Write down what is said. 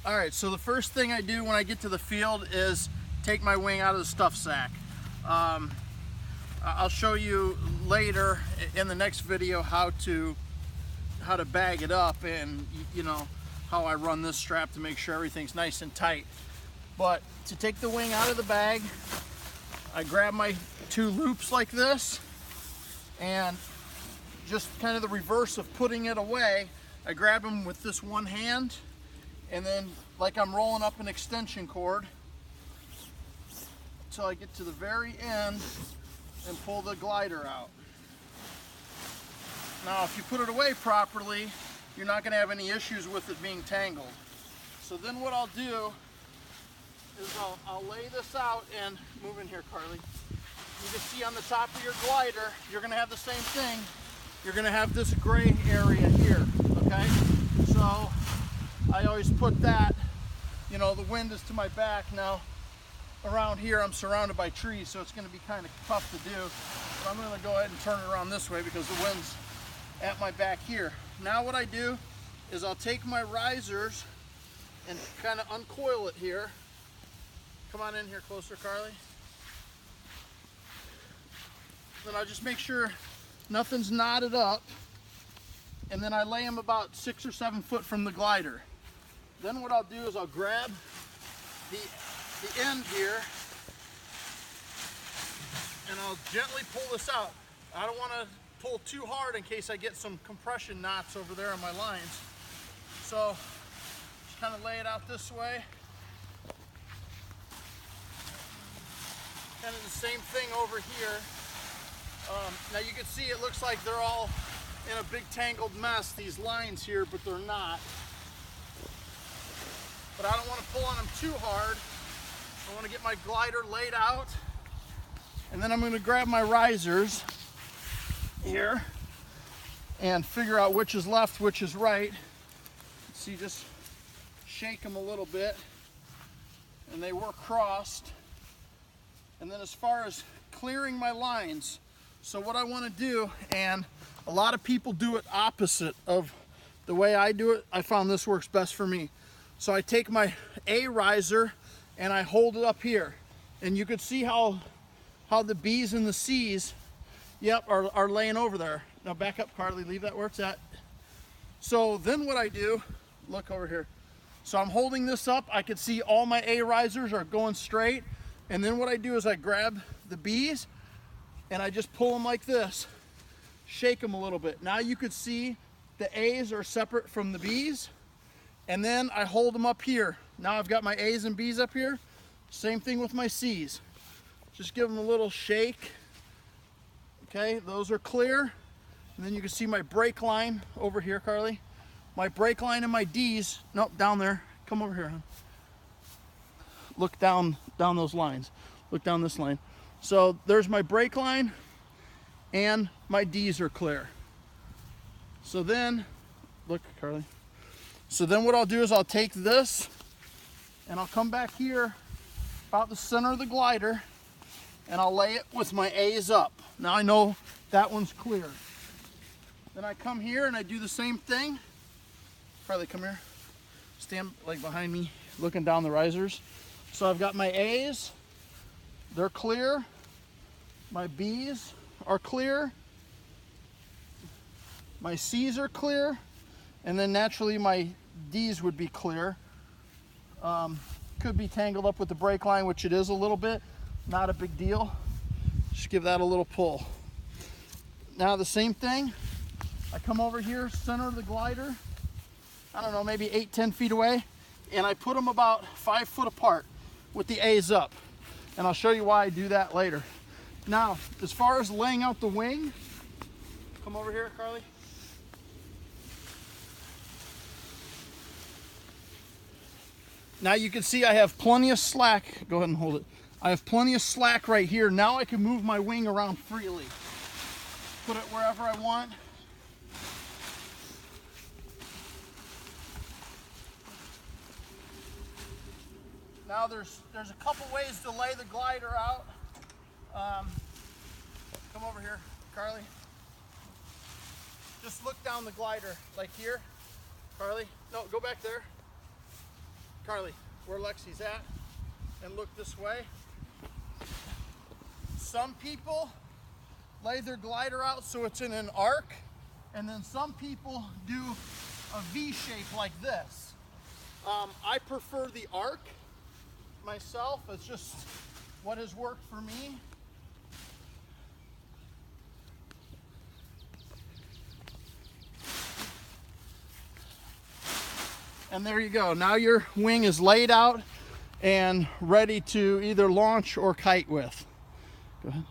All right, so the first thing I do when I get to the field is take my wing out of the stuff sack. I'll show you later in the next video how to bag it up, and you know how I run this strap to make sure everything's nice and tight. But to take the wing out of the bag, I grab my two loops like this, and just kind of the reverse of putting it away, I grab them with this one hand, and then like I'm rolling up an extension cord until I get to the very end and pull the glider out. Now if you put it away properly, you're not going to have any issues with it being tangled. So then what I'll do is I'll lay this out and move in here, Carly. You can see on the top of your glider, you're going to have the same thing. You're going to have this gray area here, okay? So I always put that, you know, the wind is to my back. Now around here I'm surrounded by trees, so it's going to be kind of tough to do. But I'm going to go ahead and turn it around this way because the wind's at my back here. Now what I do is I'll take my risers and kind of uncoil it here. Come on in here closer, Carly. Then I'll just make sure nothing's knotted up, and then I lay them about 6 or 7 foot from the glider. Then what I'll do is I'll grab the end here and I'll gently pull this out. I don't want to pull too hard in case I get some compression knots over there on my lines. So just kind of lay it out this way. Kind of the same thing over here. Now you can see it looks like they're all in a big tangled mess, these lines here, but they're not. But I don't want to pull on them too hard. I want to get my glider laid out, and then I'm going to grab my risers here and figure out which is left, which is right. See, just shake them a little bit, and they were crossed. And then as far as clearing my lines, so what I want to do, and a lot of people do it opposite of the way I do it, I found this works best for me. So I take my A riser and I hold it up here, and you can see how the B's and the C's, yep, are laying over there. Now back up, Carly, leave that where it's at. So then what I do, look over here. So I'm holding this up, I can see all my A risers are going straight, and then what I do is I grab the B's and I just pull them like this, shake them a little bit. Now you could see the A's are separate from the B's, and then I hold them up here. Now I've got my A's and B's up here. Same thing with my C's. Just give them a little shake. Okay, those are clear. And then you can see my brake line over here, Carly. My brake line and my D's, nope, down there. Come over here, hon. Look down those lines. Look down this line. So there's my brake line, and my D's are clear. So then, look, Carly. So then what I'll do is I'll take this and I'll come back here about the center of the glider and I'll lay it with my A's up. Now I know that one's clear. Then I come here and I do the same thing. Carly, come here. Stand like behind me, looking down the risers. So I've got my A's, they're clear. My B's are clear. My C's are clear. And then naturally my D's would be clear. Could be tangled up with the brake line, which it is a little bit. Not a big deal. Just give that a little pull. Now the same thing. I come over here, center of the glider. I don't know, maybe 8-10 feet away. And I put them about 5 foot apart with the A's up. And I'll show you why I do that later. Now, as far as laying out the wing, come over here, Carly. Now you can see I have plenty of slack. Go ahead and hold it. I have plenty of slack right here. Now I can move my wing around freely. Put it wherever I want. Now there's a couple ways to lay the glider out. Come over here, Carly. Just look down the glider, like here. Carly, no, go back there. Carly, where Lexi's at, and look this way. Some people lay their glider out so it's in an arc, and then some people do a V shape like this. I prefer the arc myself. It's just what has worked for me. And there you go. Now your wing is laid out and ready to either launch or kite with. Go ahead.